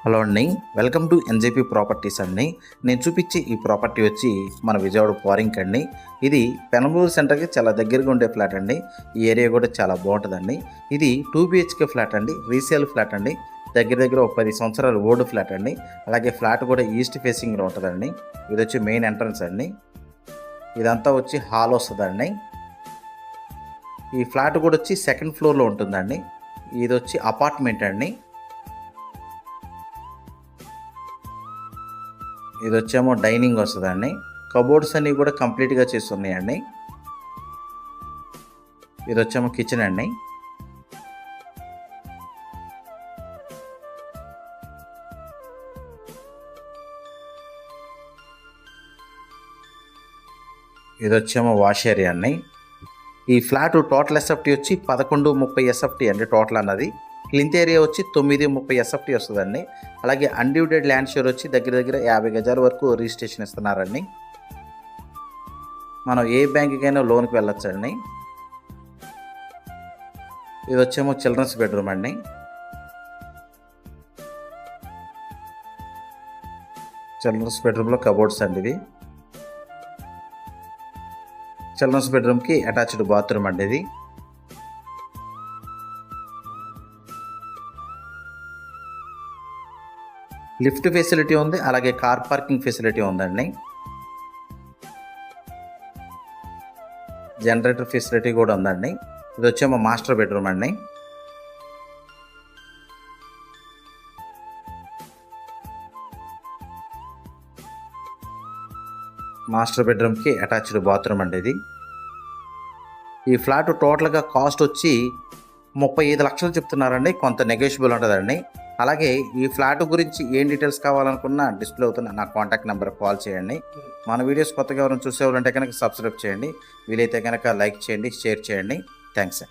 Hello అండి, welcome to NJP properties అండి. నేను చూపించే ఈ ప్రాపర్టీ వచ్చి మన విజయవాడ పోరింగ్ అండి. ఇది పెనమలూరు సెంటర్కి చాలా దగ్గరగా ఉండే ఫ్లాట్ అండి. ఈ ఏరియా కూడా చాలా బాగుంటుందండి. ఇది 2 BHK ఫ్లాట్ అండి, రీసేల్ ఫ్లాట్ అండి. దగ్గర దగ్గర ఒక 10 సంవత్సరాలు ఓల్డ్ ఫ్లాట్ అండి. అలాగే ఫ్లాట్ కూడా ఈస్ట్ ఫేసింగ్లో ఉంటుందండి. ఇది వచ్చి మెయిన్ ఎంట్రన్స్ అండి. ఇదంతా వచ్చి హాల్ వస్తుందండి. ఈ ఫ్లాట్ కూడా వచ్చి సెకండ్ ఫ్లోర్లో ఉంటుందండి. ఇది వచ్చి అపార్ట్మెంట్ అండి. ఇది వచ్చేమో డైనింగ్ వస్తుందండి. కబోర్డ్స్ అన్నీ కూడా కంప్లీట్గా చేసి ఉన్నాయండి. ఇది వచ్చేమో కిచెన్ అండి. ఇది వచ్చేమో వాష్ ఏరియా అండి. ఈ ఫ్లాట్ టోటల్ ఎస్ఎఫ్టీ వచ్చి 1130 ఎస్ఎఫ్టీ అండి. టోటల్ అన్నది క్లింత్ ఏరియా వచ్చి 930 ఎస్ఎఫ్టీ వస్తుందండి. అలాగే అన్డివిడెడ్ ల్యాండ్ షేర్ వచ్చి దగ్గర దగ్గర 50 గజాల వరకు రిజిస్ట్రేషన్ ఇస్తున్నారండి. మనం ఏ బ్యాంకుకైనా లోన్కి వెళ్ళొచ్చండి. ఇది వచ్చేమో చిల్డ్రన్స్ బెడ్రూమ్ అండి. చిల్డ్రన్స్ బెడ్రూమ్లో కబోర్డ్స్ అండి. ఇది చిల్డ్రన్స్ బెడ్రూమ్కి అటాచ్డ్ బాత్రూమ్ అండి. ఇది లిఫ్ట్ ఫెసిలిటీ ఉంది, అలాగే కార్ పార్కింగ్ ఫెసిలిటీ ఉందండి. జనరేటర్ ఫెసిలిటీ కూడా ఉందండి. ఇది వచ్చేమో మాస్టర్ బెడ్రూమ్ అండి. మాస్టర్ బెడ్రూమ్కి అటాచ్డ్ బాత్రూమ్ అండి. ఇది ఈ ఫ్లాట్ టోటల్గా కాస్ట్ వచ్చి 35 లక్షలు చెప్తున్నారండి. కొంత నెగోషియబుల్ ఉంటుందండి. అలాగే ఈ ఫ్లాట్ గురించి ఏం డీటెయిల్స్ కావాలనుకున్నా డిస్ప్లే అవుతున్న నా కాంటాక్ట్ నెంబర్ కాల్ చేయండి. మన వీడియోస్ కొత్తగా ఎవరైనా చూసేవాళ్ళంటే కనుక సబ్స్క్రైబ్ చేయండి. వీలైతే కనుక లైక్ చేయండి, షేర్ చేయండి. థ్యాంక్స్.